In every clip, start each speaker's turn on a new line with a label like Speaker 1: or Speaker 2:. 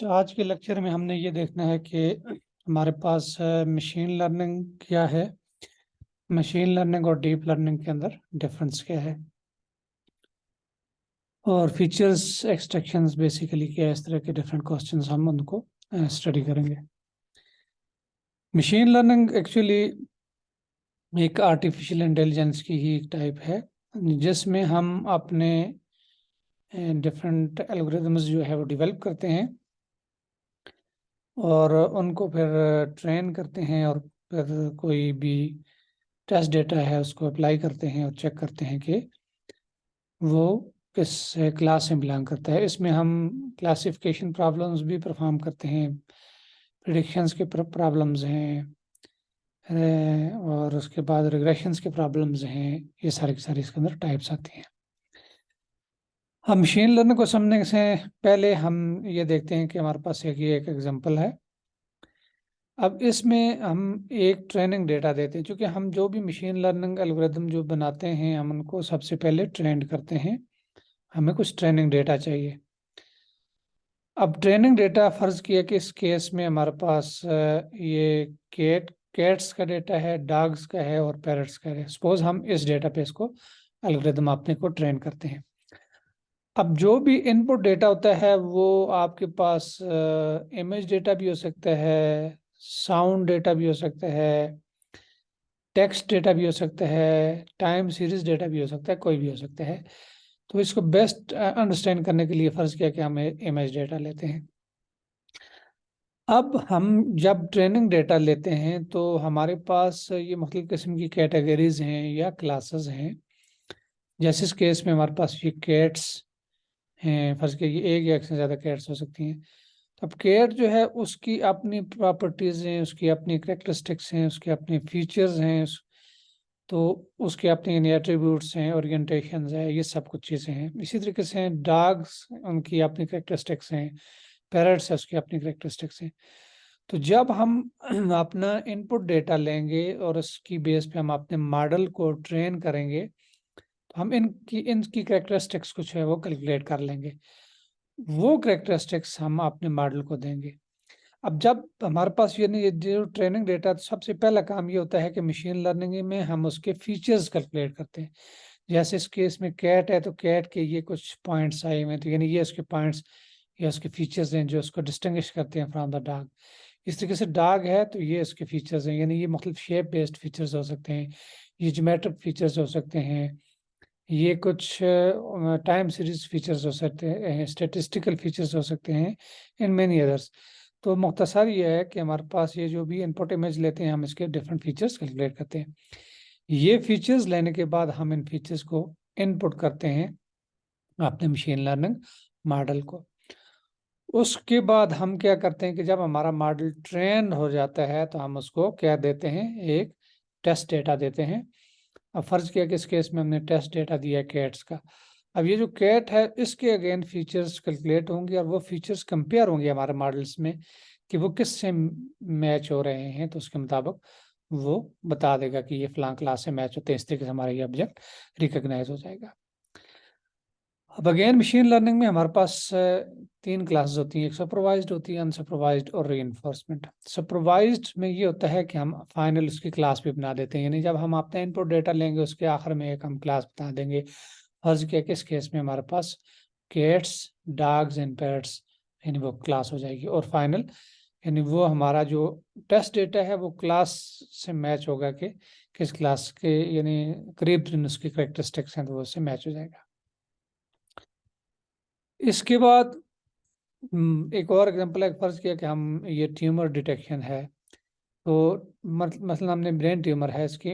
Speaker 1: आज के लेक्चर में हमने ये देखना है कि हमारे पास मशीन लर्निंग क्या है, मशीन लर्निंग और डीप लर्निंग के अंदर डिफरेंस क्या है, और फीचर्स एक्सट्रैक्शंस बेसिकली क्या है। इस तरह के डिफरेंट क्वेश्चंस हम उनको स्टडी करेंगे। मशीन लर्निंग एक्चुअली एक आर्टिफिशियल इंटेलिजेंस की ही एक टाइप है, जिसमें हम अपने डिफरेंट एल्गोरिथम्स जो है वो डेवलप करते हैं और उनको फिर ट्रेन करते हैं और फिर कोई भी टेस्ट डेटा है उसको अप्लाई करते हैं और चेक करते हैं कि वो किस क्लास में बिलोंग करता है। इसमें हम क्लासिफिकेशन प्रॉब्लम्स भी परफॉर्म करते हैं, प्रिडिक्शंस के प्रॉब्लम्स हैं, और उसके बाद रिग्रेशंस के प्रॉब्लम्स हैं। ये सारे के सारे इसके अंदर टाइप्स आती हैं। हम मशीन लर्निंग को समझने से पहले हम ये देखते हैं कि हमारे पास एक एग्जांपल है। अब इसमें हम एक ट्रेनिंग डेटा देते हैं, क्योंकि हम जो भी मशीन लर्निंग एल्गोरिथम जो बनाते हैं हम उनको सबसे पहले ट्रेंड करते हैं। हमें कुछ ट्रेनिंग डेटा चाहिए। अब ट्रेनिंग डेटा फर्ज किया कि इस केस में हमारे पास ये कैट्स का डेटा है, डॉग्स का है और पैरट्स का है। सपोज हम इस डेटा पे इसको एल्गोरिथम अपने को ट्रेन करते हैं। अब जो भी इनपुट डेटा होता है वो आपके पास इमेज डेटा भी हो सकता है, साउंड डेटा भी हो सकता है, टेक्स्ट डेटा भी हो सकता है, टाइम सीरीज डेटा भी हो सकता है, कोई भी हो सकता है। तो इसको बेस्ट अंडरस्टैंड करने के लिए फर्ज किया कि हम इमेज डेटा लेते हैं। अब हम जब ट्रेनिंग डेटा लेते हैं तो हमारे पास ये मुख्तलिफ किस्म की कैटेगरीज हैं या क्लासेस हैं। जैसे इस केस में हमारे पास ये कैट्स हैं, फर्ज किया कि एक या एक से ज़्यादा कैट्स हो सकती हैं। तो अब कैट जो है उसकी अपनी प्रॉपर्टीज़ हैं, उसकी अपनी करेक्टरिस्टिक्स हैं, उसके अपने फीचर्स हैं, तो उसके अपने एट्रीब्यूट्स हैं, ओरिएंटेशंस है, ये सब कुछ चीज़ें हैं। इसी तरीके से डॉग्स, उनकी अपनी करेक्टरिस्टिक्स हैं, पैरट्स है, उसकी अपनी करेक्टरिस्टिक्स हैं। तो जब हम अपना इनपुट डेटा लेंगे और उसकी बेस पे हम अपने मॉडल को ट्रेन करेंगे, तो हम इनकी करेक्टरिस्टिक्स कुछ है वो कैलकुलेट कर लेंगे। वो करेक्टरिस्टिक्स हम अपने मॉडल को देंगे। अब जब हमारे पास ये जो ट्रेनिंग डेटा, तो सबसे पहला काम ये होता है कि मशीन लर्निंग में हम उसके फीचर्स कैलकुलेट करते हैं। जैसे इस केस में कैट है तो कैट के ये कुछ पॉइंट्स आए हुए हैं, तो यानी ये उसके पॉइंट्स या उसके फीचर्स हैं जो उसको डिस्टिंग्विश करते हैं फ्रॉम द डॉग। इस तरीके से डॉग है तो ये उसके फीचर्स हैं, यानी ये मुख्तलिफ शेप बेस्ड फीचर्स हो सकते हैं, ये ज्योमेट्रिक फीचर्स हो सकते हैं, ये कुछ टाइम सीरीज फीचर्स हो सकते हैं, स्टेटिस्टिकल फीचर्स हो सकते हैं, इन मेनी अदर्स। तो मुख्तसर ये है कि हमारे पास ये जो भी इनपुट इमेज लेते हैं हम इसके डिफरेंट फीचर्स कैलकुलेट करते हैं। ये फीचर्स लेने के बाद हम इन फीचर्स को इनपुट करते हैं अपने मशीन लर्निंग मॉडल को। उसके बाद हम क्या करते हैं कि जब हमारा मॉडल ट्रेन हो जाता है तो हम उसको क्या देते हैं, एक टेस्ट डेटा देते हैं। अब फर्ज किया कि इस केस में हमने टेस्ट डेटा दिया कैट्स का। अब ये जो कैट है इसके अगेन फीचर्स कैलकुलेट होंगे और वो फीचर्स कंपेयर होंगे हमारे मॉडल्स में कि वो किससे मैच हो रहे हैं, तो उसके मुताबिक वो बता देगा कि ये फलां क्लास से मैच होते हैं। इस तरीके से हमारा ये ऑब्जेक्ट रिकॉग्नाइज हो जाएगा। अब अगेन मशीन लर्निंग में हमारे पास तीन क्लासेस होती हैं, एक सुपरवाइज्ड होती है, अनसुपरवाइज्ड और रीइंफोर्समेंट। सुपरवाइज्ड में ये होता है कि हम फाइनल उसकी क्लास भी बना देते हैं, यानी जब हम अपना इनपुट डेटा लेंगे उसके आखिर में एक हम क्लास बता देंगे। फर्ज किया कि इस केस में हमारे पास कैट्स, डॉग्स एंड पैट्स, यानी वो क्लास हो जाएगी। और फाइनल यानी वो हमारा जो टेस्ट डेटा है वो क्लास से मैच होगा कि किस क्लास के यानी करीब उसकी करेक्टरिस्टिक्स हैं तो वो उससे मैच हो जाएगा। इसके बाद एक और एग्जांपल है, फर्ज किया कि हम ये ट्यूमर डिटेक्शन है, तो मसलन हमने ब्रेन ट्यूमर है, इसकी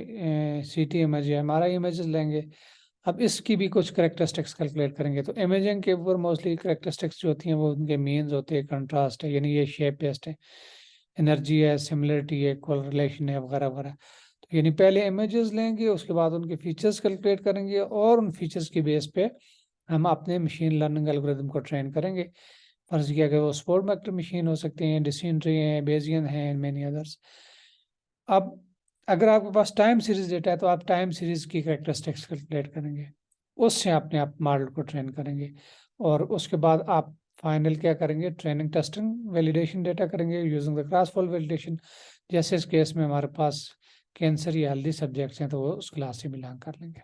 Speaker 1: सीटी इमेज है, हमारा इमेजेस लेंगे। अब इसकी भी कुछ करेक्टरिस्टिक्स कैलकुलेट करेंगे। तो इमेजिंग के ऊपर मोस्टली करेक्टरिस्टिक्स जो होती हैं वो उनके मीन्स होते हैं, कंट्रास्ट है, यानी ये शेप बेस्ड है, एनर्जी है, सिमिलरिटी है, कोरिलेशन है, वगैरह वगैरह। तो यानी पहले इमेजेस लेंगे, उसके बाद उनके फीचर्स कैलकुलेट करेंगे और उन फीचर्स की बेस पे हम अपने मशीन लर्निंग एल्गोरिथम को ट्रेन करेंगे। फर्ज किया कि वो स्पोर्ट वेक्टर मशीन हो सकते हैं, डिसीजन ट्री हैं, बेजियन हैं, मेनी अदर्स। अब अगर आपके पास टाइम सीरीज डेटा है तो आप टाइम सीरीज की करेक्टरिस्टिक्स कैलकुलेट करेंगे, उससे अपने आप मॉडल को ट्रेन करेंगे और उसके बाद आप फाइनल क्या करेंगे, ट्रेनिंग टेस्टिंग वैलिडेशन डेटा करेंगे using the cross fault validation. जैसे इस केस में हमारे पास कैंसर या हेल्दी सब्जेक्ट्स हैं तो वो उस क्लास से बिलोंग कर लेंगे।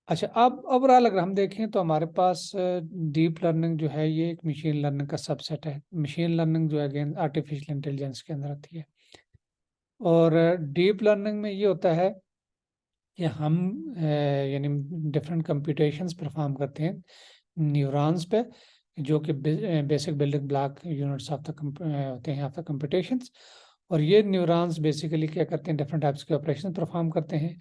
Speaker 1: अच्छा, अब ओवरऑल अगर हम देखें तो हमारे पास डीप लर्निंग जो है ये एक मशीन लर्निंग का सबसेट है। मशीन लर्निंग जो है अगेन आर्टिफिशियल इंटेलिजेंस के अंदर आती है। और डीप लर्निंग में ये होता है कि हम यानी डिफरेंट कंप्यूटेशंस परफॉर्म करते हैं न्यूरॉन्स पे, जो कि basic building block units of the होते हैं ऑफ द कंप्यूटेशंस। और ये न्यूरॉन्स बेसिकली क्या करते हैं, डिफरेंट टाइप्स के ऑपरेशन परफॉर्म करते हैं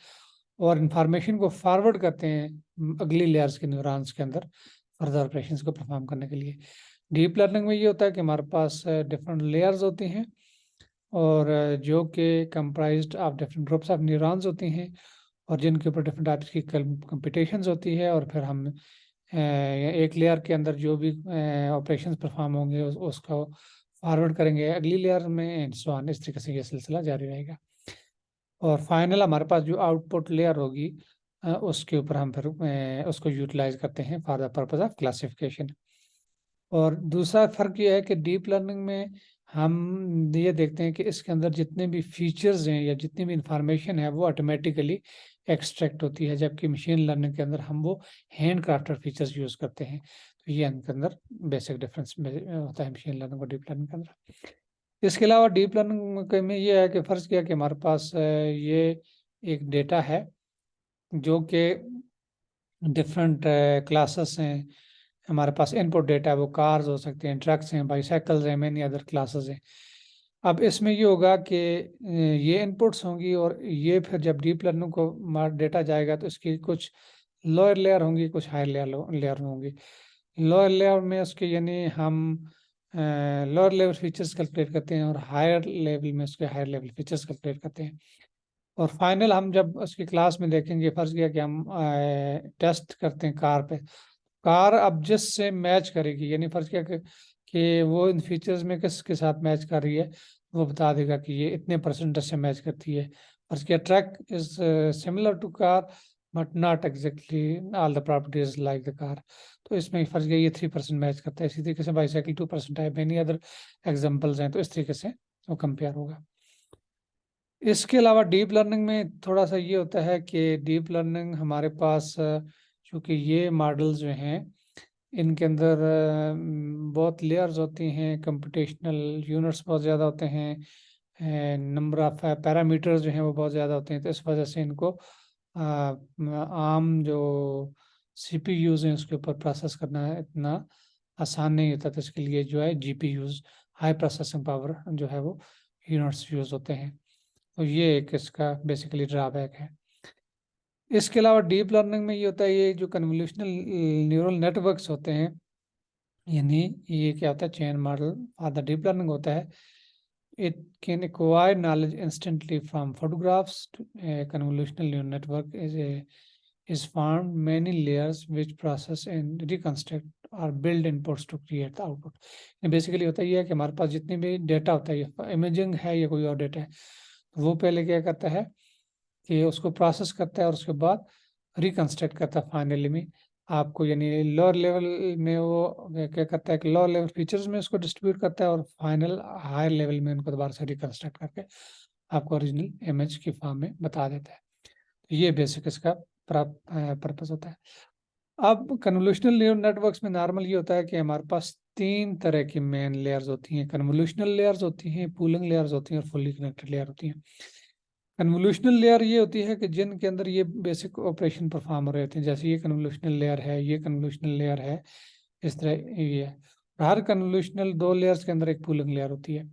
Speaker 1: और इंफॉर्मेशन को फॉरवर्ड करते हैं अगली लेयर्स के न्यूरॉन्स के अंदर फर्दर ऑपरेशंस को परफॉर्म करने के लिए। डीप लर्निंग में ये होता है कि हमारे पास डिफरेंट लेयर्स होती हैं और जो कि comprised of different groups of neurons होती हैं और जिनके ऊपर डिफरेंट टाइप्स की कंप्यूटेशंस होती है। और फिर हम एक लेयर के अंदर जो भी ऑपरेशंस परफॉर्म होंगे उसको फॉरवर्ड करेंगे अगली लेयर में एंड सो ऑन। इस तरीके से ये सिलसिला जारी रहेगा और फाइनल हमारे पास जो आउटपुट लेयर होगी उसके ऊपर हम फिर उसको यूटिलाइज करते हैं for the purpose of classification. और दूसरा फर्क ये है कि डीप लर्निंग में हम ये देखते हैं कि इसके अंदर जितने भी फीचर्स हैं या जितनी भी इंफॉर्मेशन है वो ऑटोमेटिकली एक्सट्रैक्ट होती है, जबकि मशीन लर्निंग के अंदर हम वो हैंड क्राफ्टेड फीचर्स यूज करते हैं। तो ये इनके अंदर बेसिक डिफरेंस होता है मशीन लर्निंग और डीप लर्निंग के अंदर। इसके अलावा डीप लर्निंग में ये है कि फर्ज किया कि हमारे पास ये एक डेटा है जो कि डिफरेंट क्लासेस हैं। हमारे पास इनपुट डेटा है, वो कार्स हो सकते हैं, ट्रक्स हैं, बाईसाइकिल्स हैं, मैनी अदर क्लासेस हैं। अब इसमें ये होगा कि ये इनपुट्स होंगी और ये फिर जब डीप लर्निंग को डेटा जाएगा तो इसकी कुछ लोअर लेयर होंगी, कुछ हायर लेयर होंगी। लोअर लेयर में उसके यानी हम लोअर लेवल फीचर्स कैलकुलेट करते हैं और हायर लेवल में उसके हायर लेवल फीचर्स कैलकुलेट करते हैं। और फाइनल हम जब उसकी क्लास में देखेंगे, फर्ज किया कि हम टेस्ट करते हैं कार पे, कार अब जिससे मैच करेगी, यानी फर्ज किया कि वो इन फीचर्स में किसके साथ मैच कर रही है, वो बता देगा कि ये इतने परसेंटेज से मैच करती है। फर्ज किया truck is similar to car but not exactly all the properties like the car. तो इसमें फर्ज किया ये 3% मैच करता है। इसी तरीके से बाईसाइकिल 2% है, मेनी अदर एग्जाम्पल्स हैं। तो इस तरीके से वो कंपेयर होगा। इसके अलावा डीप लर्निंग में थोड़ा सा ये होता है कि डीप लर्निंग हमारे पास चूँकि ये मॉडल्स जो हैं इनके अंदर बहुत लेयर्स होती हैं, कंप्यूटेशनल यूनिट्स बहुत ज़्यादा होते हैं, नंबर ऑफ पैरामीटर्स जो हैं वो बहुत ज़्यादा होते हैं। तो इस वजह से इनको आम जो सीपीयूज़ हैं उसके ऊपर प्रोसेस करना इतना आसान नहीं होता। तो इसके लिए जो है जीपीयूज़, हाई प्रोसेसिंग पावर जो है वो यूनिट्स यूज़ होते हैं। तो ये एक इसका बेसिकली ड्रॉबैक है। इसके अलावा डीप लर्निंग में ये होता है, ये जो कन्वोल्यूशनल न्यूरल नेटवर्क्स होते हैं, यानी ये क्या होता है, चेन मॉडल और द डीप लर्निंग होता है। It can acquire knowledge instantly from photographs. Convolutional neural network is formed many layers which process and reconstruct or build inputs to create the output। Basically होता ये है कि हमारे पास जितने भी डेटा होता है, इमेजिंग है या कोई और डेटा है, वो पहले क्या करता है कि उसको प्रोसेस करता है और उसके बाद रिकंस्ट्रक्ट करता है फाइनली में आपको, यानी लोअर लेवल में वो क्या करता है कि लोअर लेवल फीचर्स में उसको डिस्ट्रीब्यूट करता है और फाइनल हायर लेवल में उनको दोबारा से रिकंस्ट्रक्ट करके आपको ओरिजिनल इमेज की फॉर्म में बता देता है। तो ये बेसिक इसका पर्पस होता है। अब कन्वोल्यूशनल न्यूरल नेटवर्क्स में नॉर्मल ये होता है कि हमारे पास 3 तरह की मेन लेयर्स होती हैं। कन्वोल्यूशनल लेयर्स होती हैं, पूलिंग लेयर्स होती हैं और फुल्ली कनेक्टेड लेयर होती हैं। कन्वोल्यूशनल लेयर ये होती है कि जिनके अंदर ये बेसिक ऑपरेशन परफॉर्म हो रहे होते हैं, जैसे ये कन्वोल्यूशनल लेयर है, ये कन्वोल्यूशनल लेयर है, इस तरह ये है। हर कन्वोल्यूशनल 2 लेयर्स के अंदर एक पूलिंग लेयर होती है।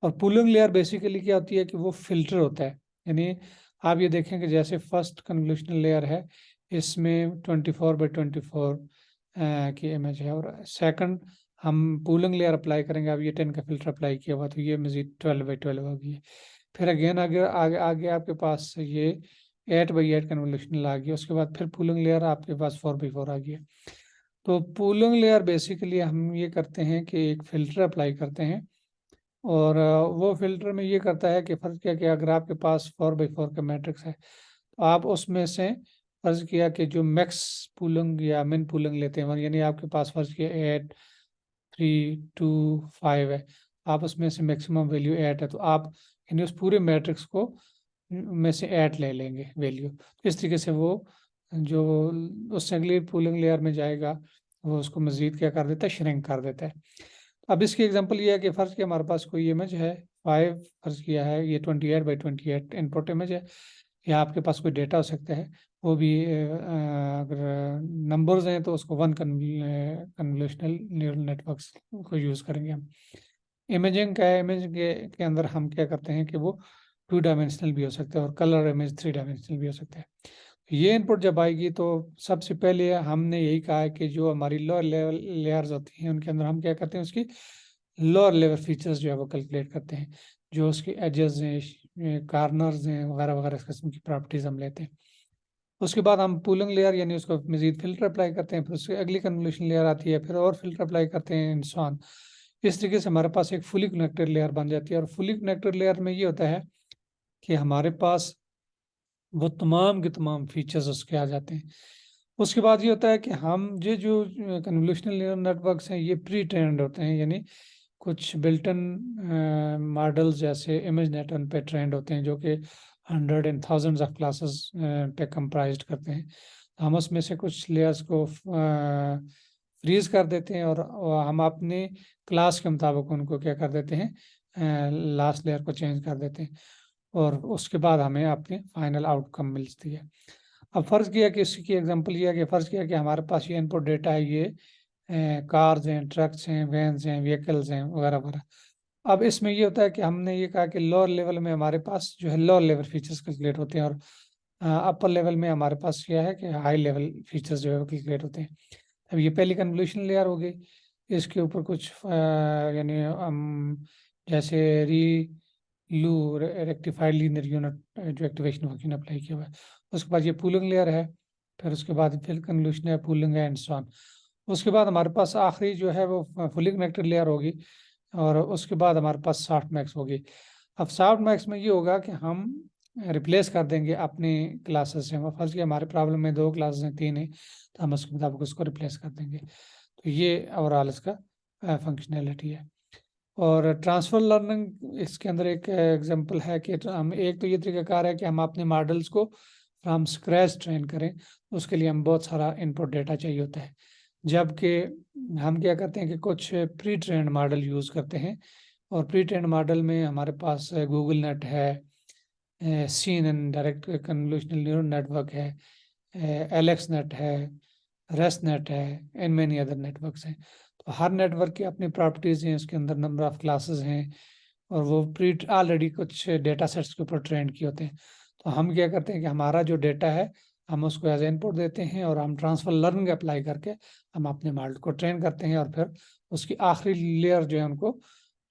Speaker 1: और पूलिंग लेयर बेसिकली क्या होती है कि वो फिल्टर होता है। यानी आप ये देखें कि जैसे फर्स्ट कन्वोल्यूशनल लेयर है, इसमें 24/24 की इमेज है और सेकंड हम पूलिंग लेयर अप्लाई करेंगे। अब ये 10 का फिल्टर अप्लाई किया हुआ तो ये मजीद 12/12 होगी। फिर अगेन आगे आगे आगे आपके पास ये 8/8 कन्वोल्यूशनल आ गया। उसके बाद फिर पूलिंग लेयर आपके पास 4/4 आ गया। तो पूलिंग लेयर बेसिकली हम ये करते हैं कि एक फ़िल्टर अप्लाई करते हैं और वो फ़िल्टर में ये करता है कि फ़र्ज़ किया कि अगर आपके पास 4/4 का मैट्रिक्स है तो आप उसमें से फर्ज किया कि जो मैक्स पूलिंग या मिन पूलिंग लेते हैं, यानी आपके पास फर्ज किया 8 3 2 5 है, आप उसमें से मैक्सिमम वैल्यू 8 है, तो आप यानी उस पूरे मैट्रिक्स को में से 8 ले लेंगे वैल्यू। इस तरीके से वो जो उस अगली पूलिंग लेयर में जाएगा वो उसको मज़ीद क्या कर देता है, श्रिंक कर देता है। अब इसकी एग्जांपल ये है कि फ़र्ज़ किया हमारे पास कोई इमेज है 5, फ़र्ज़ किया है ये 28x28 इनपुट इमेज है, या आपके पास कोई डेटा हो सकता है, वो भी अगर नंबर्स हैं तो उसको 1 कन्वोल्यूशनल न्यूरल नेटवर्क्स को यूज़ करेंगे हम। इमेजिंग का है, इमेज के अंदर हम क्या करते हैं कि वो 2 डायमेंशनल भी हो सकता है और कलर इमेज 3 डायमेंशनल भी हो सकता है। ये इनपुट जब आएगी तो सबसे पहले हमने यही कहा है कि जो हमारी लोअर लेवल लेयर्स होती हैं उनके अंदर हम क्या करते हैं, उसकी लोअर लेवल फीचर्स जो है वो कैलकुलेट करते हैं, जो उसके एजेस हैं, कार्नर्स हैं वगैरह वगैरह इस किस्म की प्रॉपर्टीज हम लेते हैं। उसके बाद हम पूलिंग लेयर यानी उसको मजीद फिल्टर अप्लाई करते हैं, फिर उसकी अगली कन्वोल्यूशन लेयर आती है, फिर और फिल्टर अप्लाई करते हैं एंड सो ऑन। इस तरीके से हमारे पास एक फुली कनेक्टेड लेयर बन जाती है। और फुली कनेक्टेड लेयर में ये होता है कि हमारे पास वो तमाम के तमाम फीचर्स उसके आ जाते हैं। उसके बाद ये होता है कि हम ये जो कन्वोल्यूशनल न्यूरल नेटवर्क्स हैं ये प्री ट्रेंड होते हैं, यानी कुछ बिल्टन मॉडल्स जैसे इमेज नेट उन पे ट्रेंड होते हैं जो कि 100 एंड थाउजेंड्स ऑफ क्लासेस पे कंप्राइज्ड करते हैं। हम उसमें से कुछ लेयर्स को फ्रीज कर देते हैं और हम अपने क्लास के मुताबिक उनको क्या कर देते हैं, लास्ट लेयर को चेंज कर देते हैं और उसके बाद हमें अपनी फाइनल आउटकम मिलती है। अब फ़र्ज़ किया कि इसकी एग्जांपल ये है कि फ़र्ज़ किया कि हमारे पास ये इनपुट डेटा है, ये कार्स हैं, ट्रक्स हैं, वैन्स हैं, व्हीकल्स हैं वगैरह वगैरह। अब इसमें ये होता है कि हमने ये कहा कि लोअर लेवल में हमारे पास जो है लोअर लेवल फीचर्स कैलकुलेट होते हैं और अपर लेवल में हमारे पास क्या है कि हाई लेवल फीचर्स जो है वो कैलकुलेट होते हैं। अब ये पहली कन्वोल्यूशन लेयर हो गई, इसके ऊपर कुछ यानी जैसे लू रेक्टिफाइड लीनियर यूनिट जो एक्टिवेशन फंक्शन अप्लाई किया हुआ है। उसके बाद ये पूलिंग लेयर है, फिर उसके बाद फिर कन्वोल्यूशन है, पूलिंग है एंड सो ऑन। उसके बाद हमारे पास आखिरी जो है वो फुली कनेक्टेड लेयर होगी और उसके बाद हमारे पास सॉफ्ट मैक्स होगी। अब सॉफ्ट मैक्स में ये होगा कि हम रिप्लेस कर देंगे अपनी क्लासेस से। फर्स्ट की हमारे प्रॉब्लम में 2 क्लासेस हैं, 3 हैं, तो हम उसके मुताबिक उसको रिप्लेस कर देंगे। तो ये ओवरऑल इसका फंक्शनैलिटी है। और ट्रांसफर लर्निंग इसके अंदर एक एग्जांपल है कि हम एक तो ये तरीकाकार है कि हम अपने मॉडल्स को फ्रॉम स्क्रैच ट्रेन करें, उसके लिए हम बहुत सारा इनपुट डेटा चाहिए होता है, जबकि हम क्या करते हैं कि कुछ प्री ट्रेंड मॉडल यूज़ करते हैं और प्री ट्रेंड मॉडल में हमारे पास गूगल नेट है, CNN direct convolutional neural network है, एलेक्स नेट है, रेस्ट नेट है एंड मेनी अदर नेटवर्क्स हैं। तो हर नेटवर्क की अपनी प्रॉपर्टीज़ हैं, उसके अंदर नंबर ऑफ क्लासेस हैं और वो प्री ऑलरेडी कुछ डेटा सेट्स के ऊपर ट्रेंड किए होते हैं। तो हम क्या करते हैं कि हमारा जो डेटा है हम उसको एज इनपुट देते हैं और हम ट्रांसफर लर्निंग अप्लाई करके हम अपने मॉडल को ट्रेन करते हैं और फिर उसकी आखिरी लेयर जो है उनको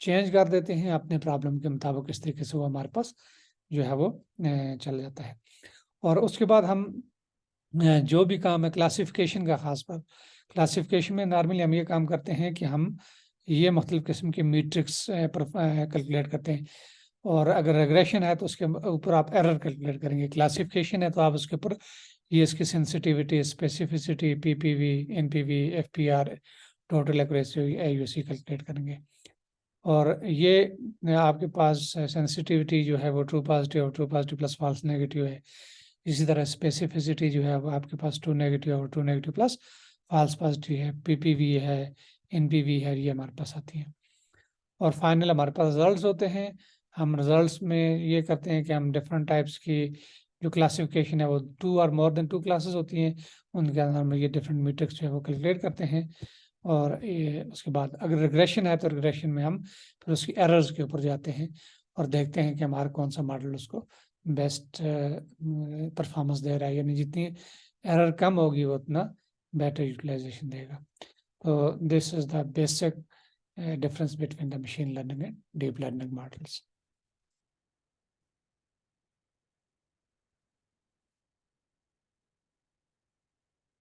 Speaker 1: चेंज कर देते हैं अपने प्रॉब्लम के मुताबिक। इस तरीके से वो हमारे पास जो है वो चल जाता है। और उसके बाद हम जो भी काम है क्लासिफिकेशन का, खास पर क्लासिफिकेशन में नॉर्मली हम ये काम करते हैं कि हम ये मुख्तलिफ किस्म के मीट्रिक्स कैलकुलेट करते हैं और अगर रेग्रेशन है तो उसके ऊपर आप एरर कैलकुलेट करेंगे। क्लासिफिकेशन है तो आप उसके ऊपर ये इसकी sensitivity, specificity, PPV, NPV, FPR, total accuracy, AUC calculate करेंगे। और ये आपके पास सेंसिटिविटी जो है वो true positive plus false negative है। इसी तरह स्पेसिफिसिटी जो है वो आपके पास ट्रू नेगेटिव और true negative plus false positive है, PPV है, NPV है, ये हमारे पास आती है। और फाइनल हमारे पास रिजल्ट्स होते हैं। हम रिजल्ट्स में ये करते हैं कि हम डिफरेंट टाइप्स की जो क्लासिफिकेशन है वो 2 और मोर देन 2 क्लासेस होती हैं, उनके अंदर हम ये डिफरेंट मीट्रिक्स जो है वो कैलकुलेट करते हैं। और ये उसके बाद अगर रिग्रेशन है तो रिग्रेशन में हम फिर उसकी एरर्स के ऊपर जाते हैं और देखते हैं कि हमारा कौन सा मॉडल उसको बेस्ट परफॉर्मेंस दे रहा है, यानी जितनी एरर कम होगी वो उतना बेटर यूटिलाइजेशन देगा। तो this is the basic difference between the machine learning and deep learning models.